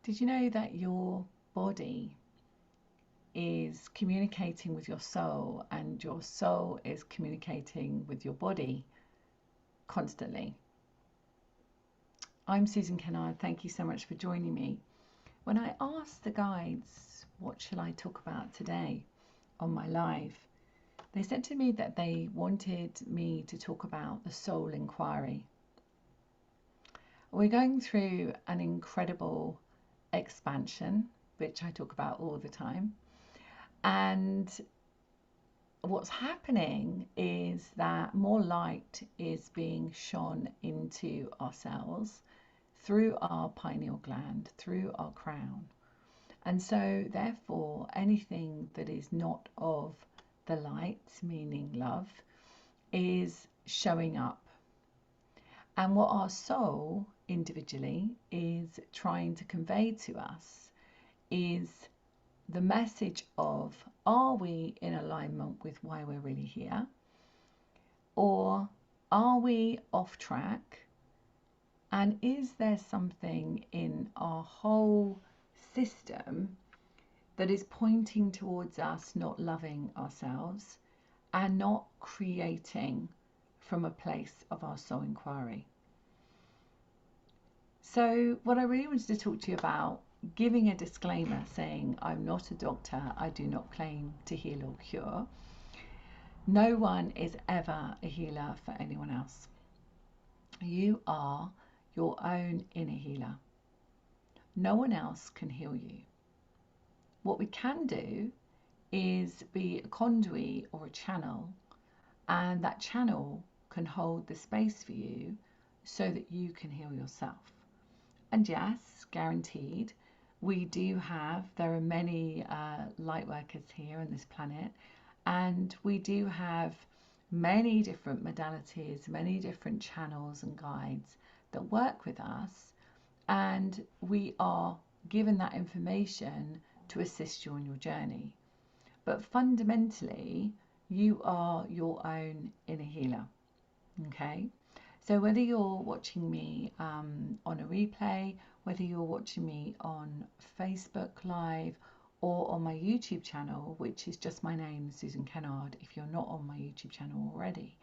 Did you know that your body is communicating with your soul and your soul is communicating with your body constantly? I'm Susan Kennard. Thank you so much for joining me. When I asked the guides, what shall I talk about today on my live, they said to me that they wanted me to talk about the soul inquiry. We're going through an incredible expansion, which I talk about all the time. And what's happening is that more light is being shone into ourselves through our pineal gland, through our crown. And so, therefore, anything that is not of the light, meaning love, is showing up. And what our soul individually is trying to convey to us is the message of, are we in alignment with why we're really here? Or are we off track? And is there something in our whole system that is pointing towards us not loving ourselves and not creating from a place of our soul inquiry? So what I really wanted to talk to you about, giving a disclaimer saying I'm not a doctor, I do not claim to heal or cure. No one is ever a healer for anyone else. You are your own inner healer. No one else can heal you. What we can do is be a conduit or a channel, and that channel can hold the space for you so that you can heal yourself. And yes, guaranteed, there are many light workers here on this planet, and we do have many different modalities, many different channels and guides that work with us, and we are given that information to assist you on your journey. But fundamentally, you are your own inner healer. Okay? So whether you're watching me on a replay, whether you're watching me on Facebook Live or on my YouTube channel, which is just my name, Susan Kennard, if you're not on my YouTube channel already,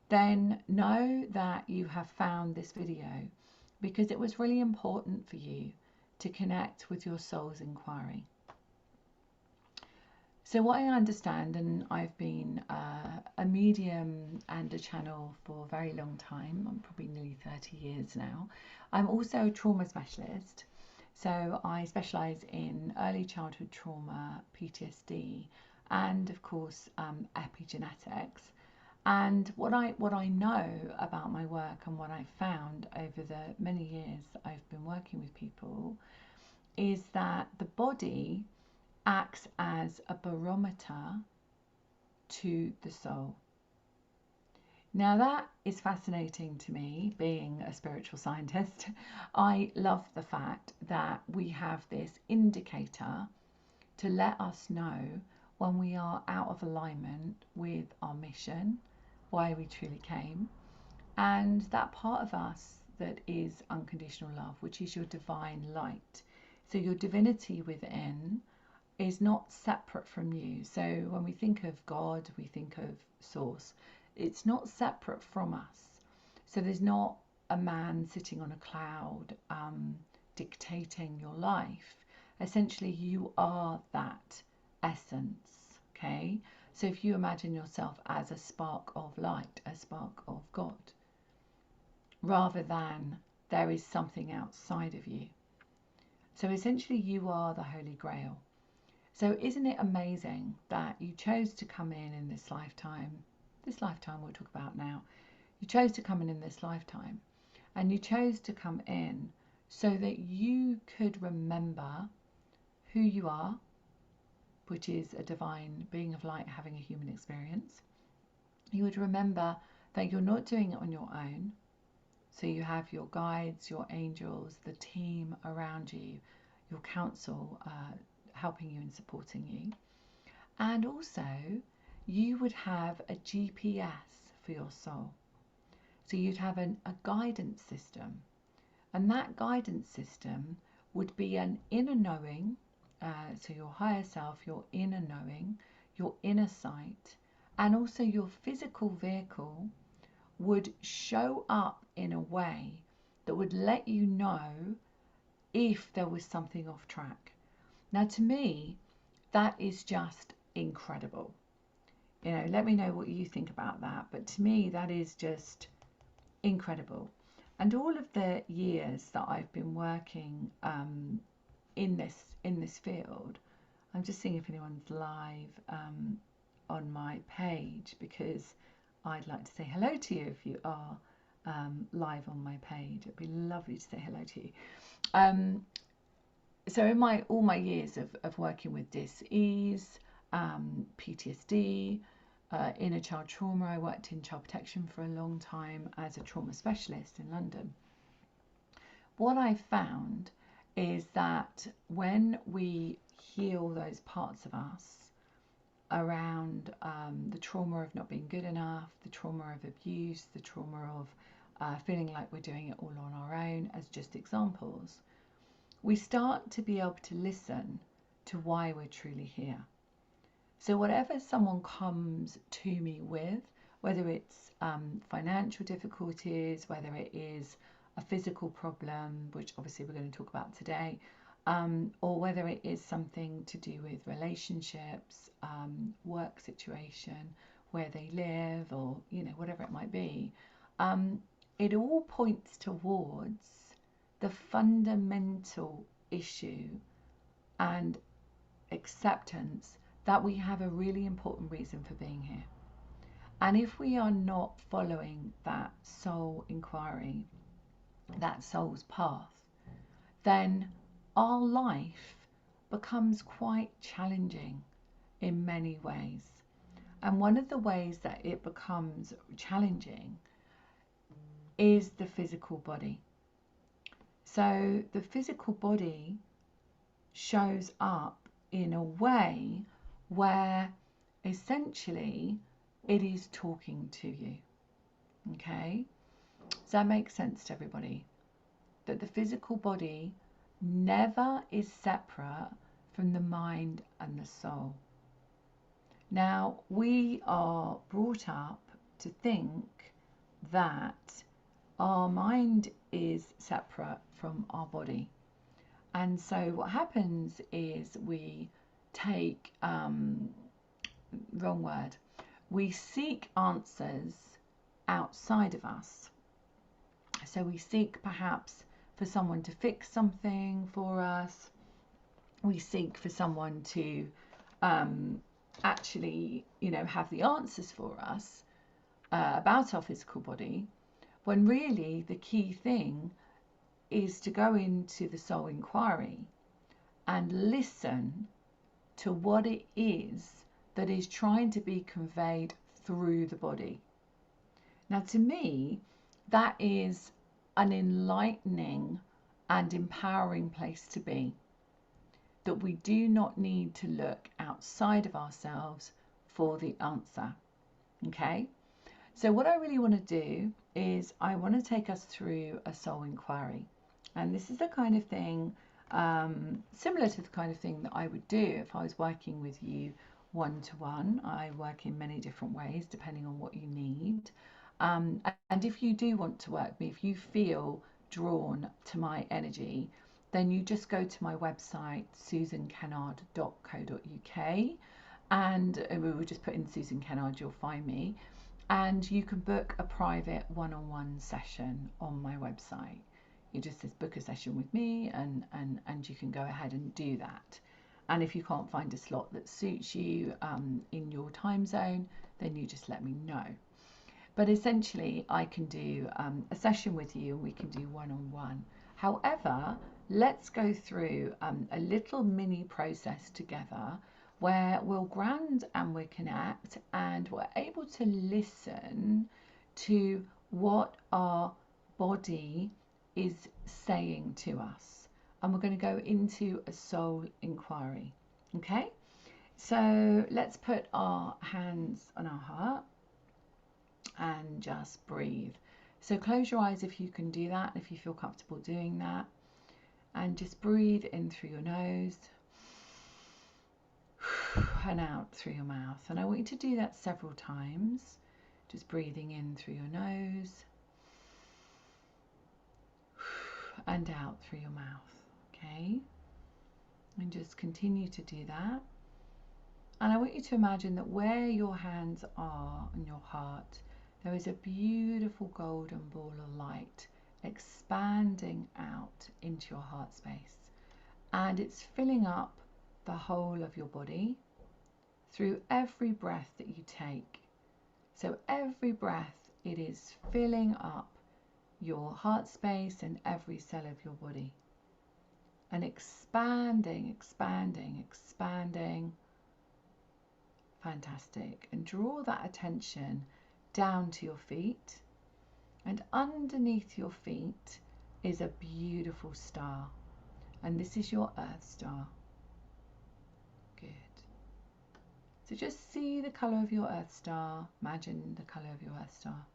then know that you have found this video because it was really important for you to connect with your soul's inquiry. So what I understand, and I've been a medium and a channel for a very long time, I'm probably nearly 30 years now. I'm also a trauma specialist. So I specialise in early childhood trauma, PTSD, and of course epigenetics. And what I know about my work and what I've found over the many years I've been working with people is that the body acts as a barometer to the soul. Now that is fascinating to me, being a spiritual scientist. I love the fact that we have this indicator to let us know when we are out of alignment with our mission, why we truly came, and that part of us that is unconditional love, which is your divine light. So your divinity within is not separate from you. So when we think of God, we think of source. It's not separate from us. So there's not a man sitting on a cloud dictating your life. Essentially, you are that essence, okay? So if you imagine yourself as a spark of light, a spark of God, rather than there is something outside of you. So essentially, you are the Holy Grail. So isn't it amazing that you chose to come in this lifetime we'll talk about now, you chose to come in this lifetime, and you chose to come in so that you could remember who you are, which is a divine being of light having a human experience. You would remember that you're not doing it on your own. So you have your guides, your angels, the team around you, your counsel, helping you and supporting you. And also you would have a GPS for your soul. So you'd have a guidance system, and that guidance system would be an inner knowing, so your higher self, your inner knowing, your inner sight, and also your physical vehicle would show up in a way that would let you know if there was something off track. Now, to me, that is just incredible. You know, let me know what you think about that. But to me, that is just incredible. And all of the years that I've been working in this field, I'm just seeing if anyone's live on my page, because I'd like to say hello to you if you are live on my page. It'd be lovely to say hello to you. So in all my years of working with dis-ease, PTSD, inner child trauma, I worked in child protection for a long time as a trauma specialist in London. What I found is that when we heal those parts of us around the trauma of not being good enough, the trauma of abuse, the trauma of feeling like we're doing it all on our own, as just examples, we start to be able to listen to why we're truly here. So whatever someone comes to me with, whether it's financial difficulties, whether it is a physical problem, which obviously we're going to talk about today, or whether it is something to do with relationships, work situation, where they live, or whatever it might be, it all points towards the fundamental issue and acceptance that we have a really important reason for being here. And if we are not following that soul inquiry, that soul's path, then our life becomes quite challenging in many ways. And one of the ways that it becomes challenging is the physical body. So the physical body shows up in a way where essentially it is talking to you. Okay? Does that make sense to everybody? That the physical body never is separate from the mind and the soul. Now, we are brought up to think that our mind is separate from our body. And so what happens is we take, we seek answers outside of us. So we seek perhaps for someone to fix something for us. We seek for someone to actually, have the answers for us about our physical body, when really the key thing is to go into the soul inquiry and listen to what it is that is trying to be conveyed through the body. Now, to me, that is an enlightening and empowering place to be. That we do not need to look outside of ourselves for the answer. Okay? So what I really want to do is I want to take us through a soul inquiry. And this is the kind of thing, similar to the kind of thing that I would do if I was working with you one-to-one. I work in many different ways depending on what you need. And if you do want to work with me, if you feel drawn to my energy, then you just go to my website, susankennard.co.uk, and we will just put in Susan Kennard, you'll find me, and you can book a private one-on-one session on my website. It just says book a session with me, and you can go ahead and do that. And if you can't find a slot that suits you in your time zone, then you just let me know. But essentially, I can do a session with you, and we can do one-on-one. However, let's go through a little mini process together where we'll ground and we'll connect, and we're able to listen to what our body is saying to us. And we're going to go into a soul inquiry. Okay? So let's put our hands on our heart and just breathe. So close your eyes if you can do that, if you feel comfortable doing that. And just breathe in through your nose and out through your mouth. And I want you to do that several times. Just breathing in through your nose and out through your mouth. Okay? And just continue to do that. And I want you to imagine that where your hands are on your heart, there is a beautiful golden ball of light expanding out into your heart space. And it's filling up the whole of your body through every breath that you take. So every breath, it is filling up your heart space and every cell of your body. And expanding, expanding, expanding. Fantastic. And draw that attention down to your feet. And underneath your feet is a beautiful star. And this is your Earth star. Good. So just see the colour of your Earth star. Imagine the colour of your Earth star.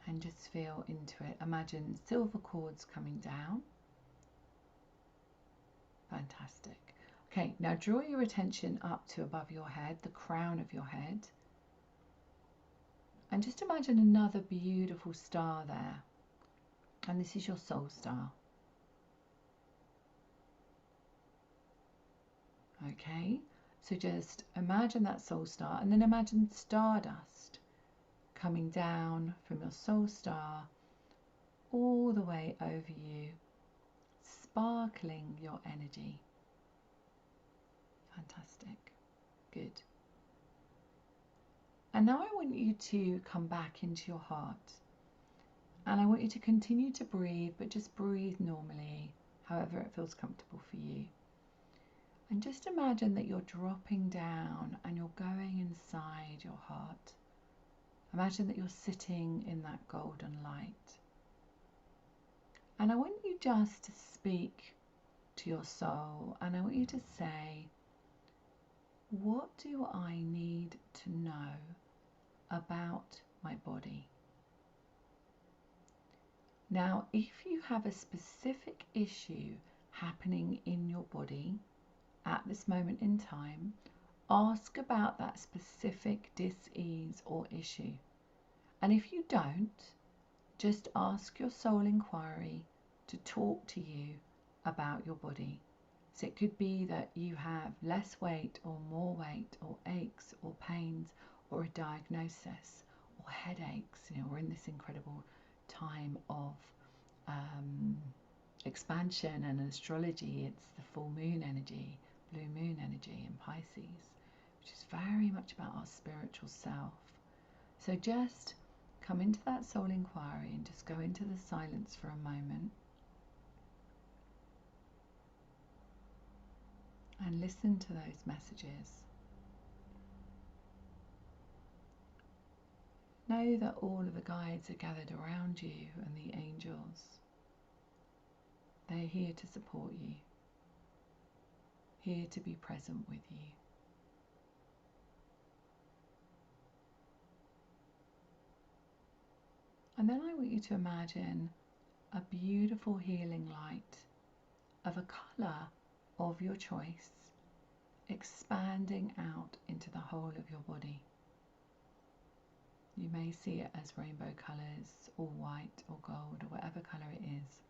And just feel into it. Imagine silver cords coming down. Fantastic. Okay, now draw your attention up to above your head, the crown of your head. And just imagine another beautiful star there. And this is your soul star. Okay, so just imagine that soul star and then imagine stardust coming down from your soul star all the way over you, sparkling your energy. Fantastic. Good. And now I want you to come back into your heart. And I want you to continue to breathe, but just breathe normally, however it feels comfortable for you. And just imagine that you're dropping down and you're going inside your heart. Imagine that you're sitting in that golden light. And I want you just to speak to your soul, and I want you to say, what do I need to know about my body? Now, if you have a specific issue happening in your body at this moment in time, ask about that specific dis-ease or issue. And if you don't, just ask your soul inquiry to talk to you about your body. So it could be that you have less weight or more weight, or aches or pains, or a diagnosis, or headaches. You know, we're in this incredible time of expansion and astrology. It's the full moon energy, blue moon energy in Pisces, which is very much about our spiritual self. So just come into that soul inquiry and just go into the silence for a moment and listen to those messages. Know that all of the guides are gathered around you and the angels. They're here to support you, here to be present with you. And then I want you to imagine a beautiful healing light of a colour of your choice expanding out into the whole of your body. You may see it as rainbow colours, or white or gold, or whatever colour it is.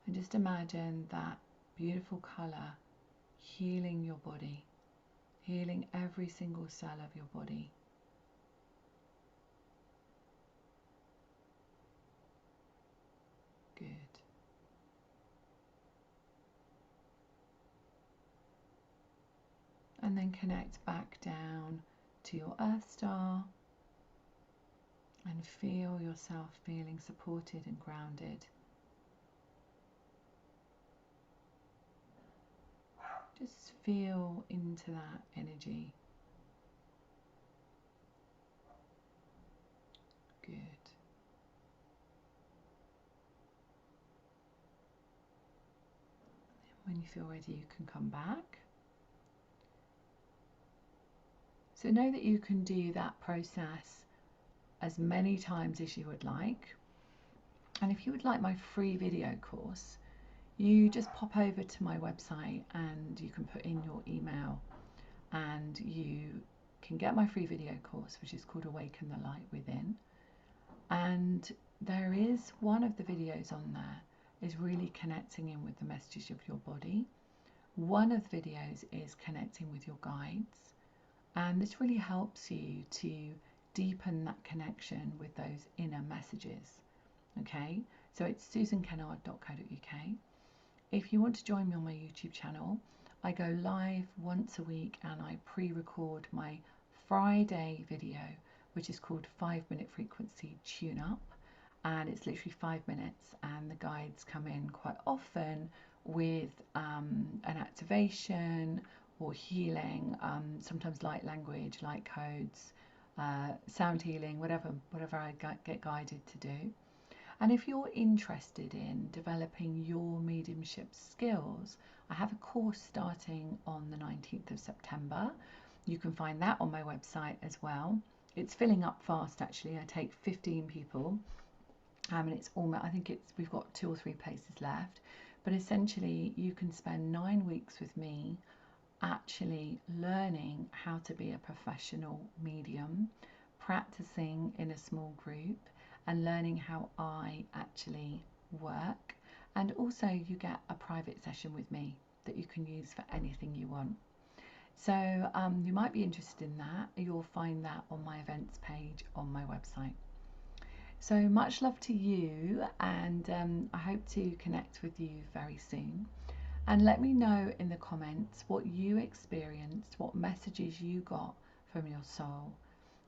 And just imagine that beautiful colour healing your body, healing every single cell of your body. Good. And then connect back down to your Earth star and feel yourself feeling supported and grounded. Just feel into that energy. Good. When you feel ready, you can come back. So know that you can do that process as many times as you would like. And if you would like my free video course, you just pop over to my website and you can put in your email and you can get my free video course, which is called Awaken the Light Within. And there is one of the videos on there is really connecting in with the messages of your body. One of the videos is connecting with your guides, and this really helps you to deepen that connection with those inner messages. Okay, so it's susankennard.co.uk. If you want to join me on my YouTube channel, I go live once a week and I pre-record my Friday video, which is called 5-minute frequency tune up, and it's literally 5 minutes, and the guides come in quite often with an activation or healing, sometimes light language, light codes, sound healing, whatever I get guided to do. And if you're interested in developing your mediumship skills, I have a course starting on the 19th of September. You can find that on my website as well. It's filling up fast actually. I take 15 people, and it's almost, I think we've got 2 or 3 places left. But essentially you can spend 9 weeks with me actually learning how to be a professional medium, practicing in a small group, and learning how I actually work. And also you get a private session with me that you can use for anything you want. So you might be interested in that. You'll find that on my events page on my website. So much love to you, and I hope to connect with you very soon. And let me know in the comments what you experienced, what messages you got from your soul,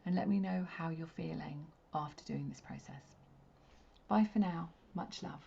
and let me know how you're feeling after doing this process. Bye for now. Much love.